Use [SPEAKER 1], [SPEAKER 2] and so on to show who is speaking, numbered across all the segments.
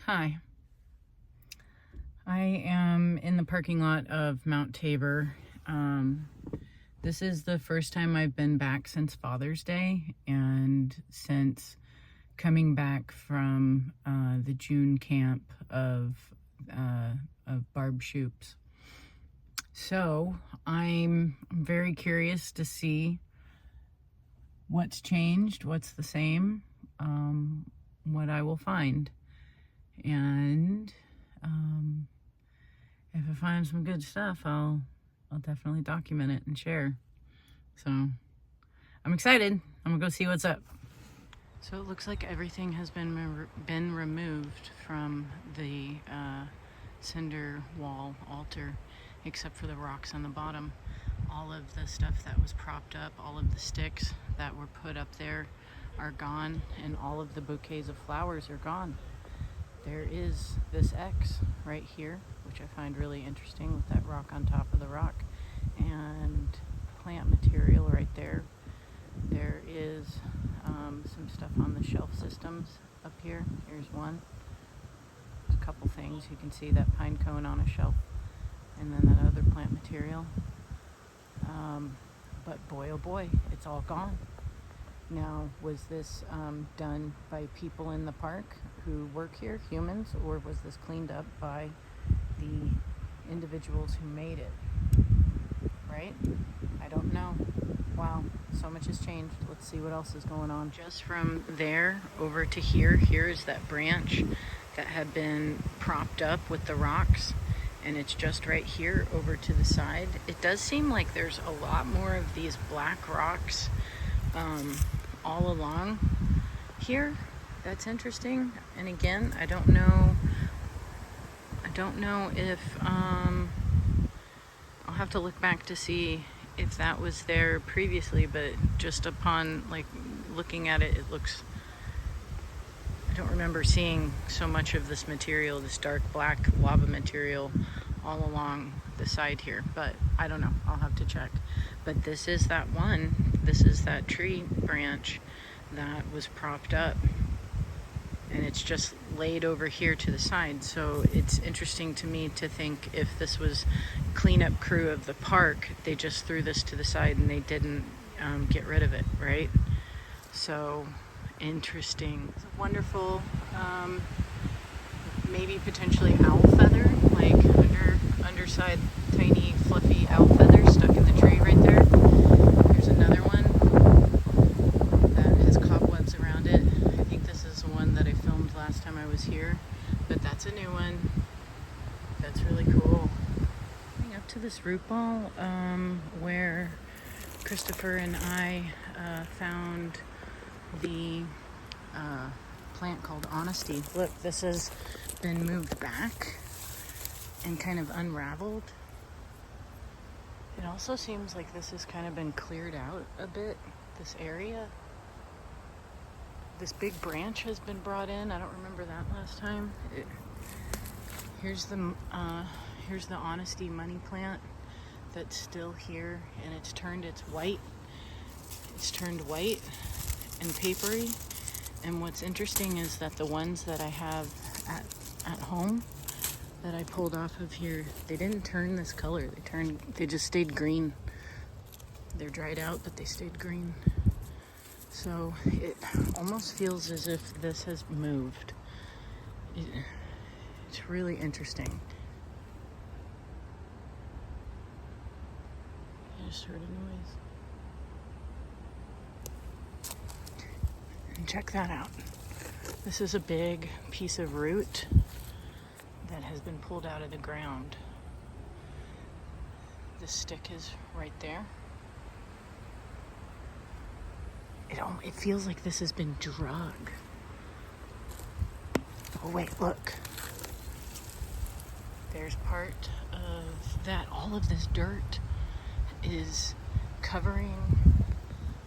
[SPEAKER 1] Hi. I am in the parking lot of Mount Tabor. This is the first time I've been back since Father's Day and since coming back from the June camp of Barb Shupe's. So I'm very curious to see what's changed, what's the same, what I will find. And if I find some good stuff, I'll definitely document it and share. So I'm excited. I'm gonna go see what's up. So it looks like everything has been removed from the cinder wall altar, except for the rocks on the bottom. All of the stuff that was propped up, all of the sticks that were put up there are gone, and all of the bouquets of flowers are gone. There is this X right here, which I find really interesting with that rock on top of the rock, and plant material right there. There is some stuff on the shelf systems up here. Here's one. There's a couple things. You can see that pine cone on a shelf, and then that other plant material. But boy, oh boy, it's all gone. Now, was this done by people in the park who work here, humans, or was this cleaned up by the individuals who made it? Right? I don't know. Wow, so much has changed. Let's see what else is going on. Just from there over to here, here's that branch that had been propped up with the rocks, and it's just right here over to the side. It does seem like there's a lot more of these black rocks all along here. That's interesting. And again, I don't know if I'll have to look back to see if that was there previously, but just upon like looking at it, it looks, I don't remember seeing so much of this material, this dark black lava material all along the side here, but I don't know, I'll have to check. But this is that one, this is that tree branch that was propped up, and it's just laid over here to the side. So it's interesting to me to think if this was cleanup crew of the park, they just threw this to the side and they didn't get rid of it, right? So interesting. It's a wonderful, maybe potentially owl feather, like underside tiny fluffy owl feather stuck in the tree right there. There's another one that has cobwebs around it. I think this is the one that I filmed last time I was here, but that's a new one. That's really cool. Coming up to this root ball where Christopher and I found the plant called Honesty. Look, this has been moved back and kind of unraveled. It also seems like this has kind of been cleared out a bit, this area. This big branch has been brought in. I don't remember that last time. Here's the Honesty money plant that's still here, and it's turned white. It's turned white and papery. And what's interesting is that the ones that I have at home that I pulled off of here, they didn't turn this color. They just stayed green. They're dried out, but they stayed green. So it almost feels as if this has moved. It's really interesting. I just heard a noise. And check that out. This is a big piece of root that has been pulled out of the ground. This stick is right there. It feels like this has been drug. Oh wait, look. There's part of that. All of this dirt is covering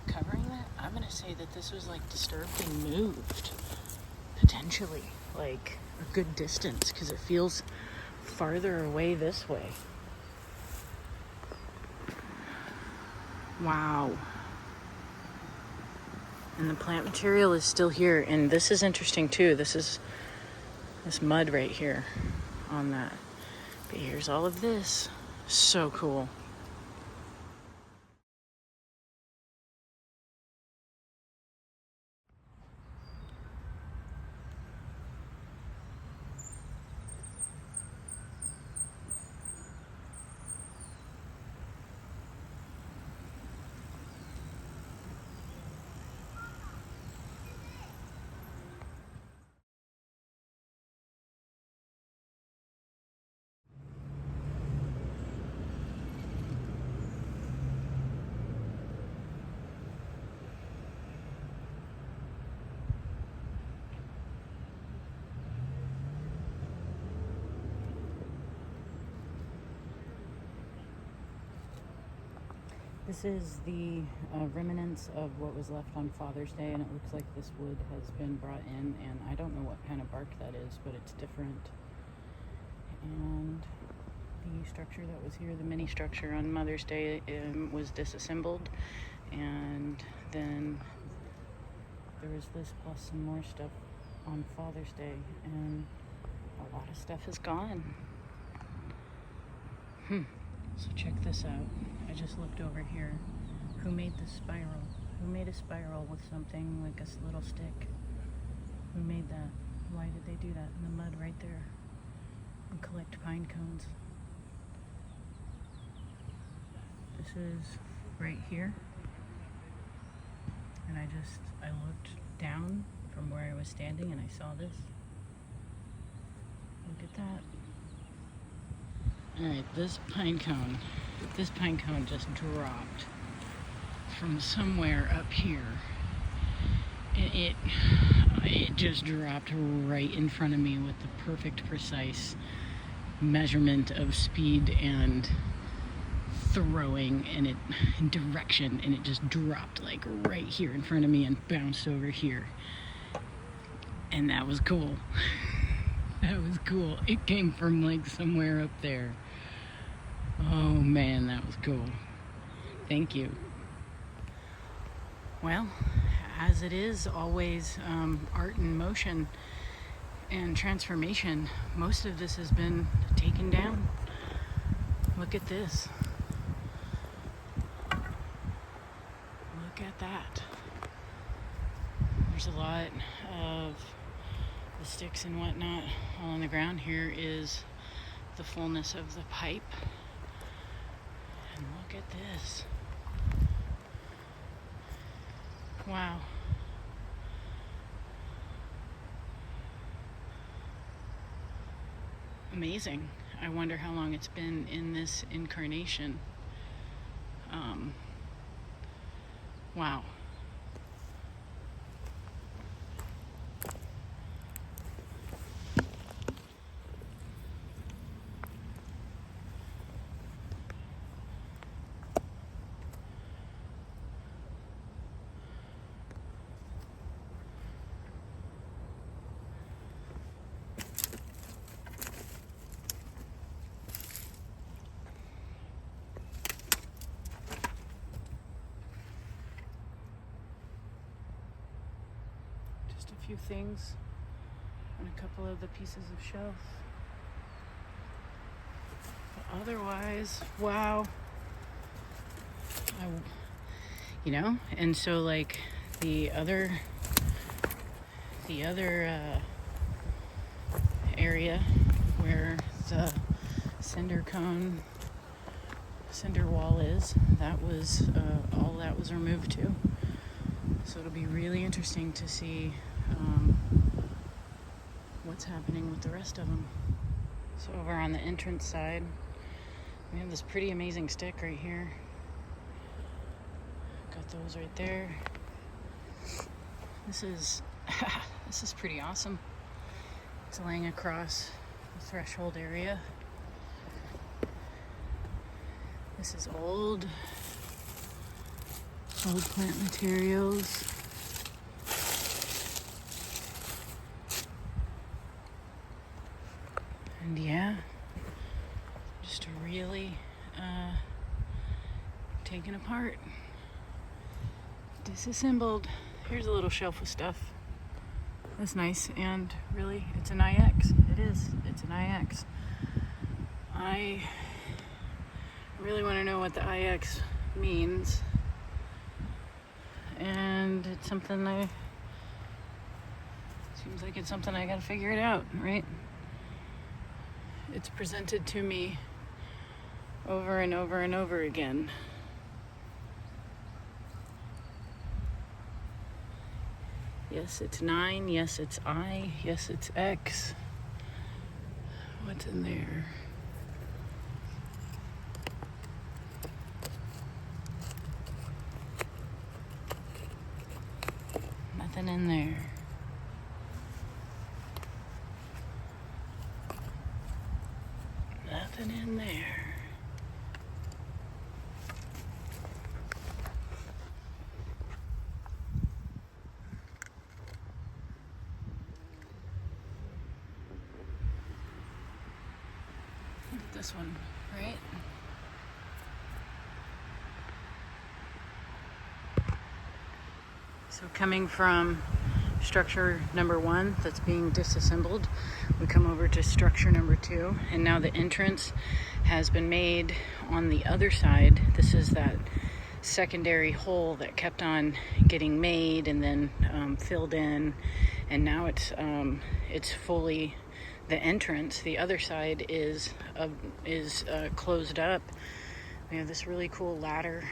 [SPEAKER 1] that. I'm gonna say that this was like disturbed and moved, potentially like a good distance, because it feels farther away this way. Wow. And the plant material is still here, and this is interesting too. This this mud right here on that. But here's all of this. So cool. This is the remnants of what was left on Father's Day, and it looks like this wood has been brought in, and I don't know what kind of bark that is, but it's different. And the structure that was here, the mini structure on Mother's Day, was disassembled, and then there was this plus some more stuff on Father's Day, and a lot of stuff is gone. So check this out. I just looked over here. Who made the spiral? Who made a spiral with something like a little stick? Who made that? Why did they do that in the mud right there? And collect pine cones. This is right here. And I looked down from where I was standing and I saw this. Look at that. Alright, this pine cone just dropped from somewhere up here. And it just dropped right in front of me with the perfect, precise measurement of speed and throwing and direction, and it just dropped like right here in front of me and bounced over here. And that was cool. That was cool. It came from like somewhere up there. Oh man, that was cool. Thank you. Well, as it is always, art in motion and transformation, most of this has been taken down. Look at this. Look at that. There's a lot of the sticks and whatnot all on the ground. Here is the fullness of the pipe. And look at this. Wow. Amazing. I wonder how long it's been in this incarnation. Wow. Just a few things on a couple of the pieces of shelf. But otherwise, wow. And so like the other area where the cinder wall is, that was all that was removed too. So it'll be really interesting to see what's happening with the rest of them. So over on the entrance side, we have this pretty amazing stick right here. Got those right there. This is pretty awesome. It's laying across the threshold area. This is old plant materials. And yeah, just really taken apart, disassembled. Here's a little shelf of stuff. That's nice, and really, it's an IX. is. It's an IX. I really want to know what the IX means. And it's something seems like it's something I gotta figure it out, right? It's presented to me over and over and over again. Yes, it's 9. Yes, it's I. Yes, it's X. What's in there? Nothing in there. Nothing in there. Look at this one, right? So coming from structure number 1 that's being disassembled, we come over to structure number 2, and now the entrance has been made on the other side. This is that secondary hole that kept on getting made and then filled in, and now it's fully the entrance. The other side is closed up. We have this really cool ladder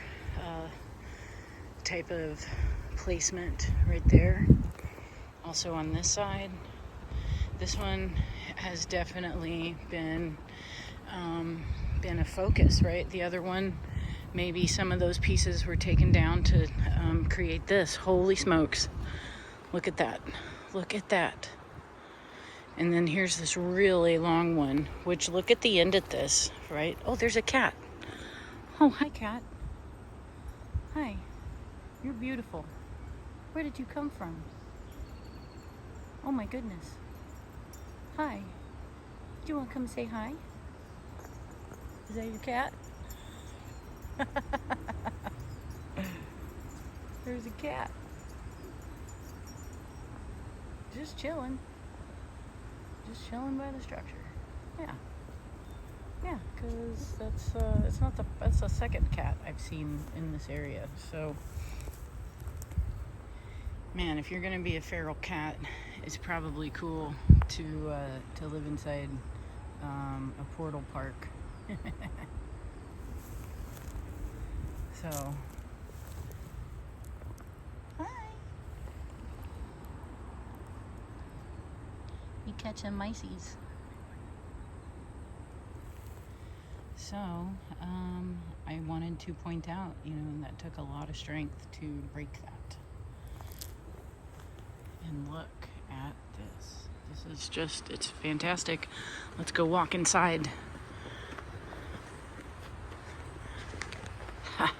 [SPEAKER 1] type of placement right there. Also on this side, this one has definitely been a focus, right? The other one, maybe some of those pieces were taken down to create this. Holy smokes. Look at that. Look at that. And then here's this really long one, which look at the end of this, right? Oh, there's a cat. Oh, hi, cat. Hi. You're beautiful. Where did you come from? Oh my goodness. Hi. Do you want to come say hi? Is that your cat? There's a cat. Just chilling. Just chilling by the structure. Yeah. Yeah, because that's the second cat I've seen in this area. So, man, if you're gonna be a feral cat, it's probably cool to live inside a portal park. So, hi. You catching miceys? So, I wanted to point out, that took a lot of strength to break that. And look at this. This is just, it's fantastic. Let's go walk inside. Ha.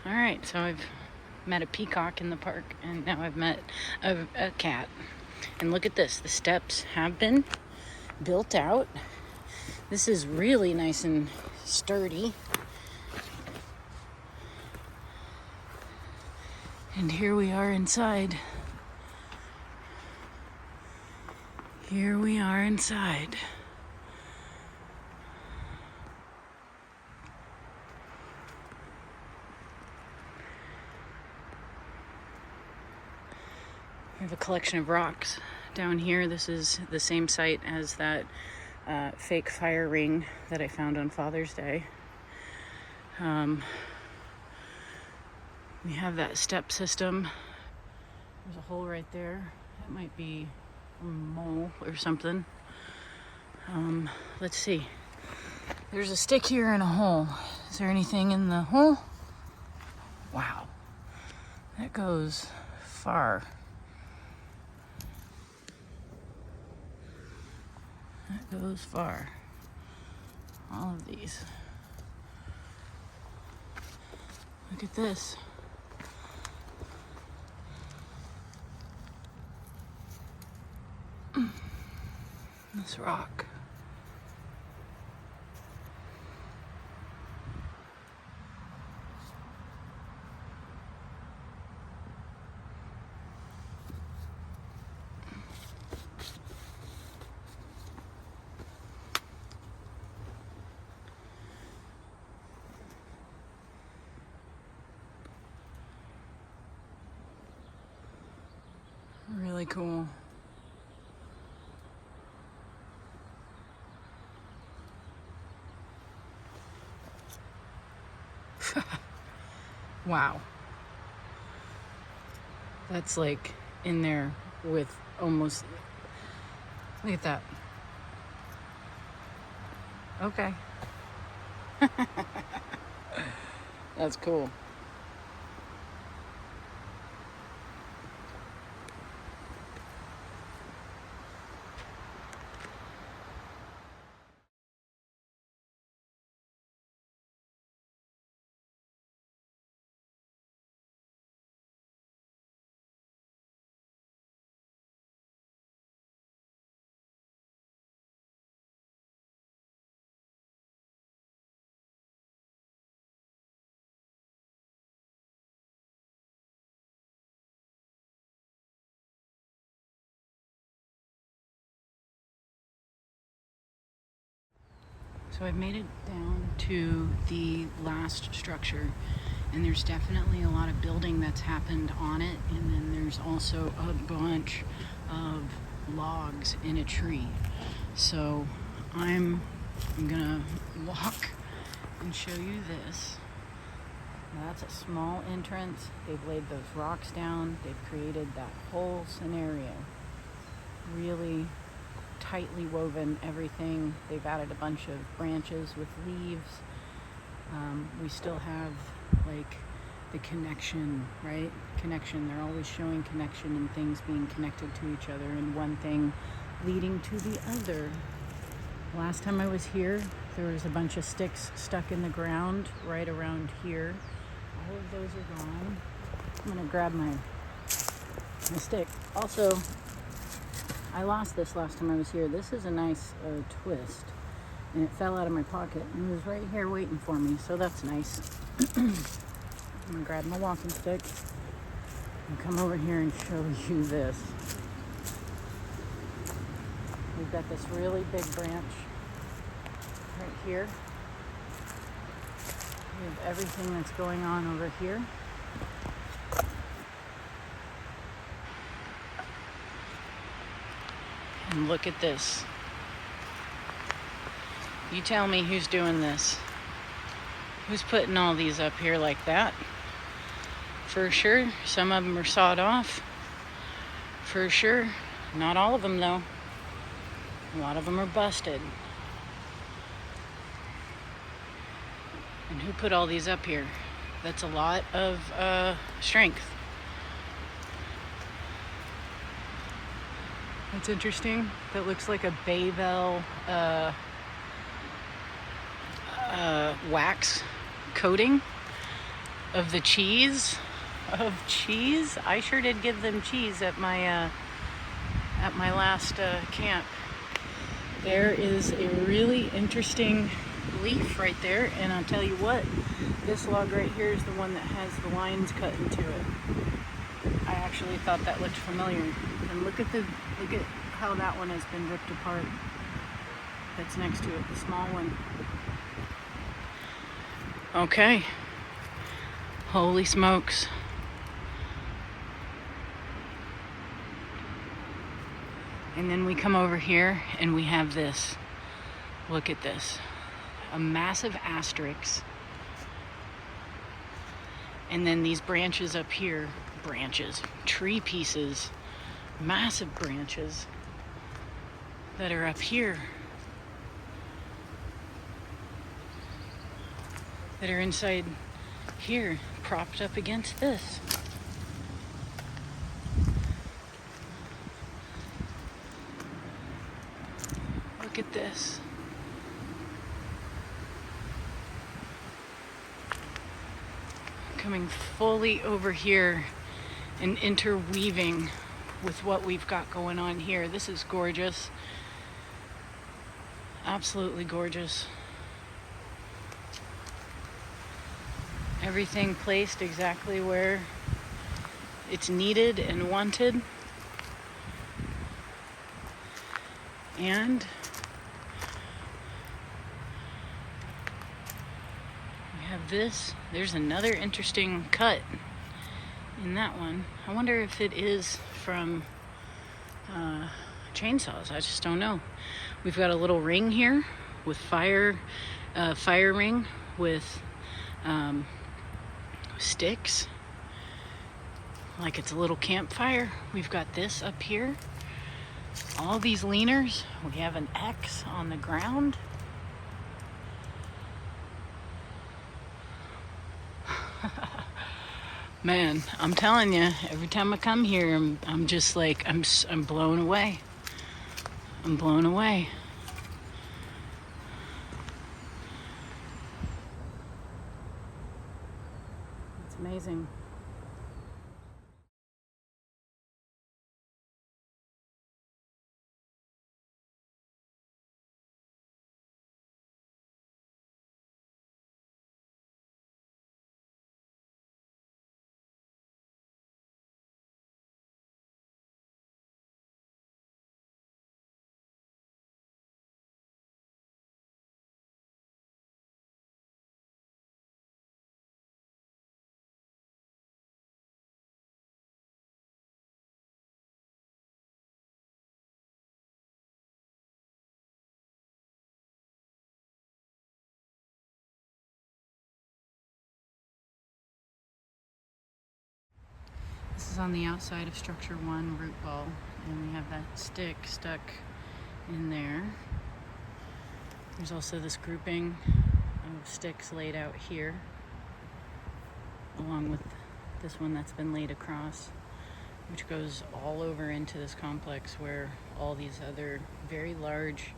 [SPEAKER 1] All right, so I've met a peacock in the park, and now I've met a cat. And look at this. The steps have been built out. This is really nice and sturdy. And here we are inside. Here we are inside. We have a collection of rocks down here. This is the same site as that fake fire ring that I found on Father's Day. We have that step system. There's a hole right there. That might be a mole or something. Let's see. There's a stick here and a hole. Is there anything in the hole? Wow. That goes far. That goes far. All of these. Look at this. This rock. cool. Wow. That's like in there with almost, look at that. Okay. That's cool. So I've made it down to the last structure, and there's definitely a lot of building that's happened on it, and then there's also a bunch of logs in a tree. So I'm gonna walk and show you this. Now that's a small entrance. They've laid those rocks down. They've created that whole scenario. Really tightly woven everything. They've added a bunch of branches with leaves. We still have like the connection, right? Connection. They're always showing connection and things being connected to each other and one thing leading to the other. Last time I was here, there was a bunch of sticks stuck in the ground right around here. All of those are gone. I'm gonna grab my stick. Also, I lost this last time I was here. This is a nice twist, and it fell out of my pocket, and it was right here waiting for me, so that's nice. I'm gonna grab my walking stick and come over here and show you this. We've got this really big branch right here. We have everything that's going on over here. And look at this. You tell me who's doing this. Who's putting all these up here like that? For sure, some of them are sawed off. For sure. Not all of them though. A lot of them are busted. And who put all these up here? That's a lot of strength. It's interesting. That looks like a Bayvel wax coating of the cheese. I sure did give them cheese at my last camp. There is a really interesting leaf right there, and I'll tell you what, this log right here is the one that has the lines cut into it. I actually thought that looked familiar. And look at how that one has been ripped apart. That's next to it, the small one. Okay. Holy smokes. And then we come over here and we have this. Look at this. A massive asterisk. And then these branches up here, tree pieces, massive branches that are up here, that are inside here, propped up against this. Look at this. Coming fully over here and interweaving with what we've got going on here. This is gorgeous. Absolutely gorgeous. Everything placed exactly where it's needed and wanted. And we have this. There's another interesting cut in that one. I wonder if it is from chainsaws. I just don't know. We've got a little ring here with fire ring with sticks, like it's a little campfire. We've got this up here. All these leaners. We have an X on the ground. Man, I'm telling you, every time I come here, I'm just like, I'm blown away. I'm blown away. It's amazing. This is on the outside of structure 1 root ball, and we have that stick stuck in there. There's also this grouping of sticks laid out here, along with this one that's been laid across, which goes all over into this complex where all these other very large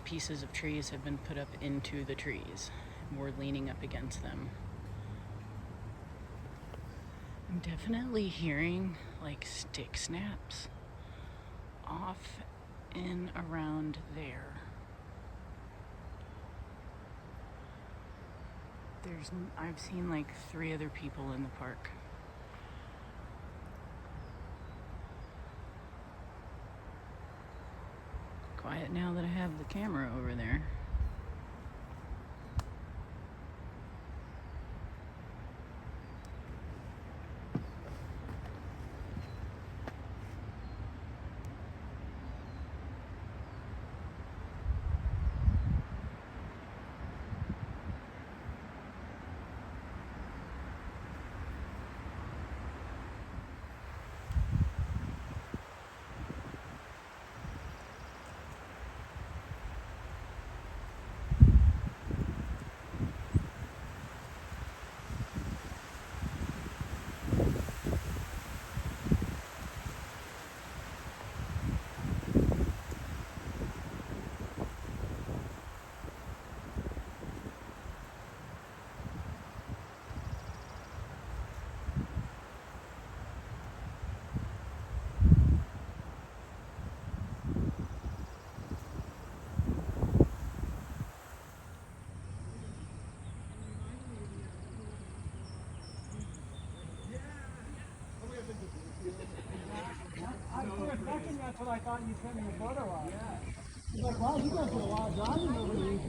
[SPEAKER 1] pieces of trees have been put up into the trees. We're leaning up against them. I'm definitely hearing like stick snaps off and around there. I've seen like 3 other people in the park. Quiet now that I have the camera over there.
[SPEAKER 2] That's what I thought you sent me a photo of. Yeah. He's like, wow, you guys do a lot of driving over here.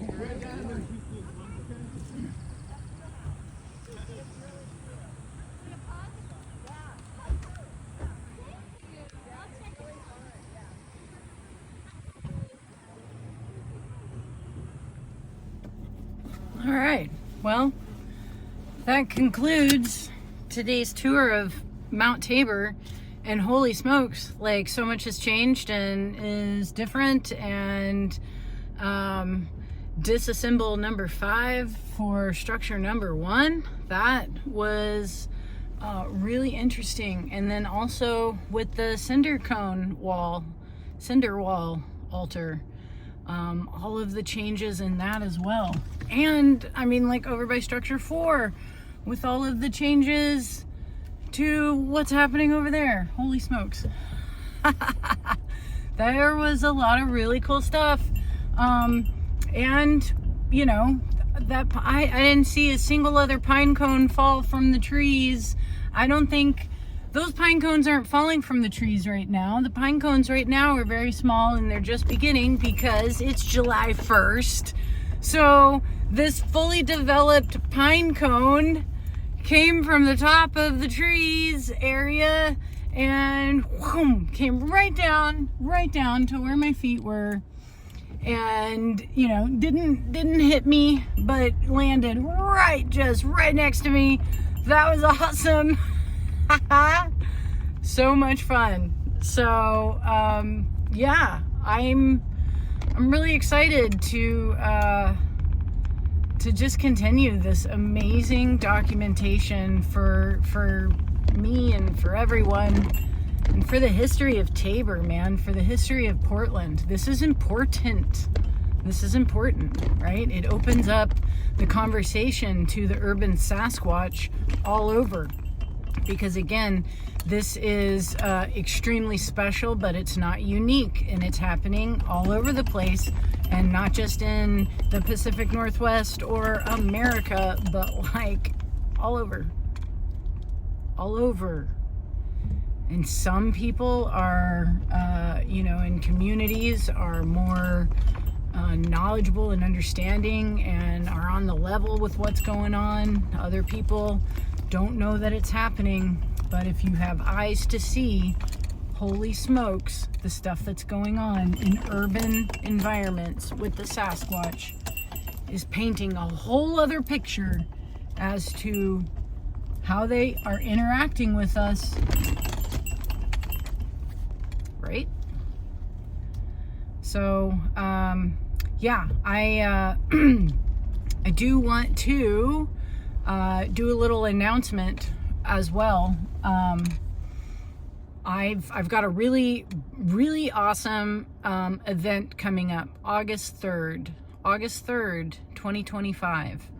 [SPEAKER 1] All right, well, that concludes today's tour of Mount Tabor. And holy smokes, like so much has changed and is different. And disassemble number 5 for structure number 1, that was really interesting. And then also with the cinder wall altar, all of the changes in that as well. And I mean, like over by structure 4 with all of the changes to what's happening over there. Holy smokes. There was a lot of really cool stuff. And you know, that I didn't see a single other pine cone fall from the trees. I don't think those pine cones aren't falling from the trees right now. The pine cones right now are very small and they're just beginning because it's July 1st. So this fully developed pine cone came from the top of the trees area and whoom, came right down to where my feet were, and you know, didn't hit me, but landed just right next to me. That was awesome. So much fun. So yeah, I'm really excited to just continue this amazing documentation for me and for everyone, and for the history of Tabor, man, for the history of Portland. This is important. This is important, right? It opens up the conversation to the urban Sasquatch all over. Because again, this is extremely special, but it's not unique, and it's happening all over the place, and not just in the Pacific Northwest or America, but like all over. And some people are, you know, in communities are more knowledgeable and understanding and are on the level with what's going on. Other people don't know that it's happening, but if you have eyes to see, holy smokes, the stuff that's going on in urban environments with the Sasquatch is painting a whole other picture as to how they are interacting with us, right? So, yeah, I do want to do a little announcement as well. I've got a really awesome event coming up August 3rd, 2025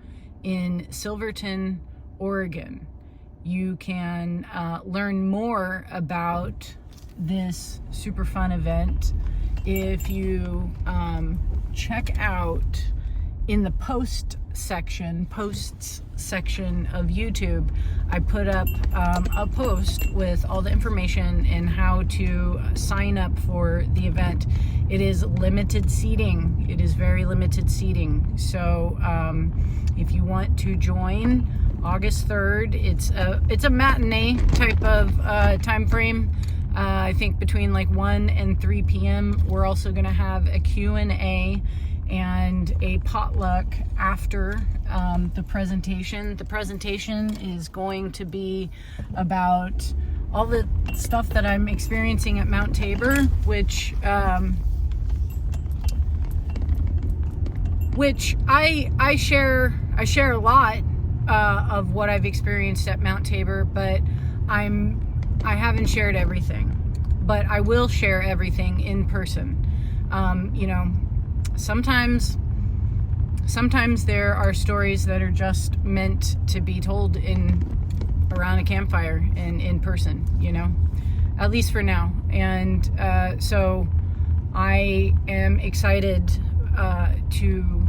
[SPEAKER 1] in Silverton, Oregon. You can learn more about this super fun event if you check out in the posts section of YouTube. I put up a post with all the information and how to sign up for the event. It is limited seating. It is very limited seating. So if you want to join August 3rd, it's a matinee type of time frame. I think between like 1 and 3 p.m. We're also going to have a Q&A and a potluck after the presentation. The presentation is going to be about all the stuff that I'm experiencing at Mount Tabor, which I share a lot of what I've experienced at Mount Tabor, but I haven't shared everything, but I will share everything in person. You know, sometimes there are stories that are just meant to be told around a campfire and in person, you know, at least for now. And so I am excited to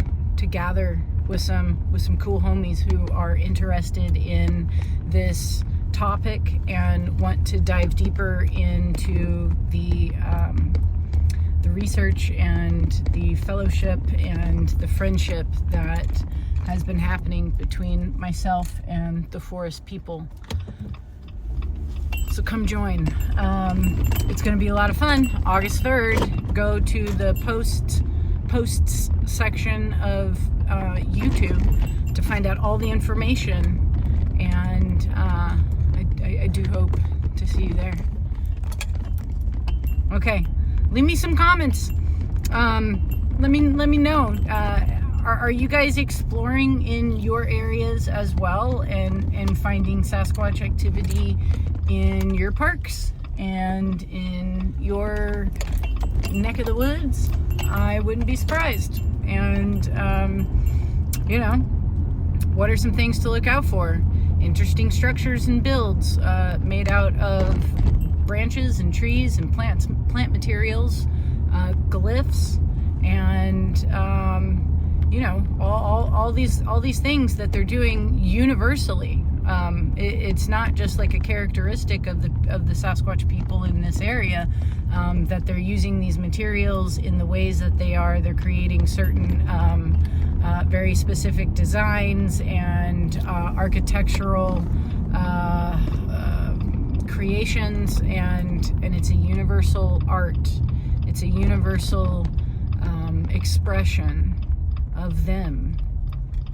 [SPEAKER 1] gather with some cool homies who are interested in this topic and want to dive deeper into the research and the fellowship and the friendship that has been happening between myself and the forest people. So come join. It's going to be a lot of fun. August 3rd, go to the posts section of YouTube to find out all the information, and I do hope to see you there. Okay, leave me some comments. Let me know. Are you guys exploring in your areas as well and finding Sasquatch activity in your parks and in your neck of the woods? I wouldn't be surprised. And you know, what are some things to look out for? Interesting structures and builds made out of branches and trees and plant materials, glyphs, and you know, all these things that they're doing universally. It's not just like a characteristic of the Sasquatch people in this area, that they're using these materials in the ways that they are. They're creating certain very specific designs and architectural creations, and it's a universal art. It's a universal expression of them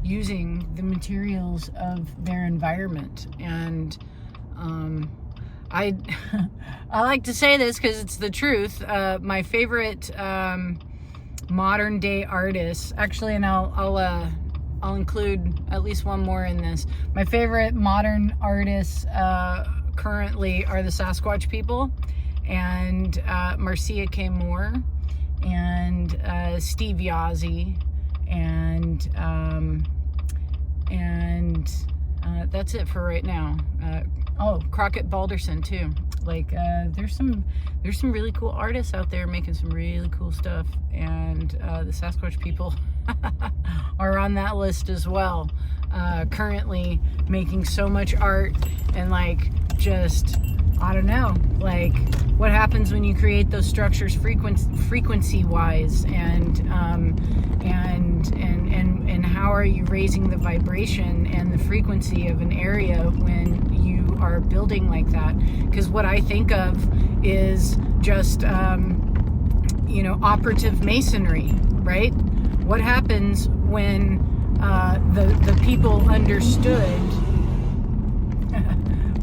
[SPEAKER 1] using the materials of their environment. And I I like to say this because it's the truth. My favorite modern day artists, actually, and I'll include at least one more in this. My favorite modern artists currently are the Sasquatch People, and Marcia K. Moore, and Steve Yazzie, and that's it for right now. Crockett Balderson too. Like there's some really cool artists out there making some really cool stuff, and the Sasquatch People are on that list as well. Currently making so much art, and like, just, I don't know, like, what happens when you create those structures frequency wise, and how are you raising the vibration and the frequency of an area when you are building like that? Because what I think of is just operative masonry, right? What happens when the people understood?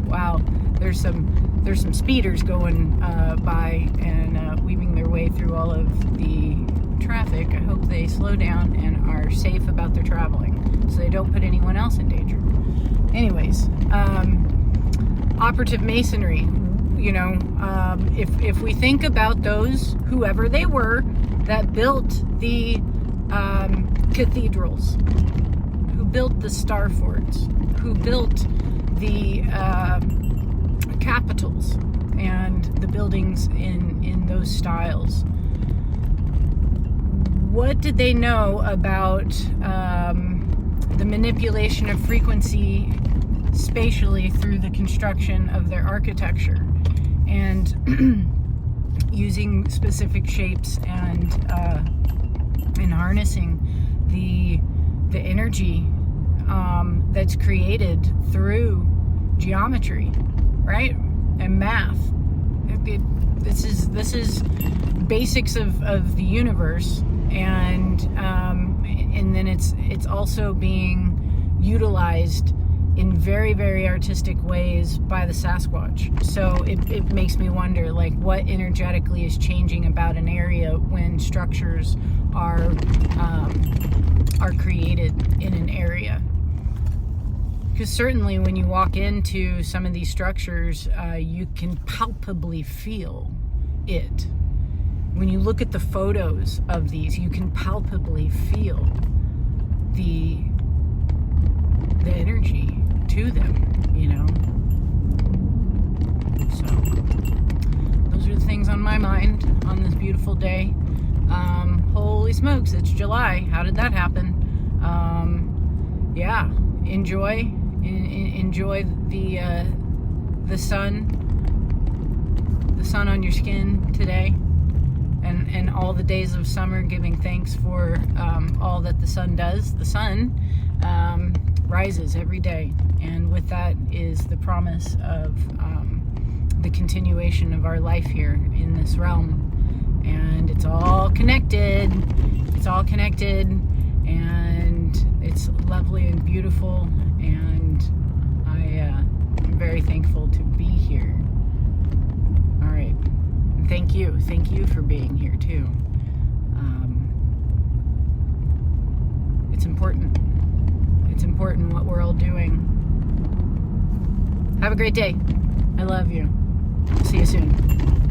[SPEAKER 1] Wow, there's some speeders going by and weaving their way through all of the traffic. I hope they slow down and are safe about their traveling, so they don't put anyone else in danger. Anyways, operative masonry. If we think about those, whoever they were, that built the cathedrals, who built the star forts, who built the capitals and the buildings in those styles, what did they know about the manipulation of frequency spatially through the construction of their architecture, and using specific shapes, and harnessing the energy that's created through geometry, right, and math? This is basics of the universe, and then it's also being utilized in very, very artistic ways by the Sasquatch. So it makes me wonder, like, what energetically is changing about an area when structures are created in an area. Because certainly when you walk into some of these structures, you can palpably feel it. When you look at the photos of these, you can palpably feel the energy to them, So those are the things on my mind on this beautiful day. Holy smokes, it's July. How did that happen? Yeah, enjoy the sun on your skin today, and all the days of summer, giving thanks for all that the sun does. The sun rises every day, and with that is the promise of the continuation of our life here in this realm. And it's all connected, and it's lovely and beautiful, and I'm very thankful to be here. All right, thank you for being here too. It's important what we're all doing. Have a great day. I love you. See you soon.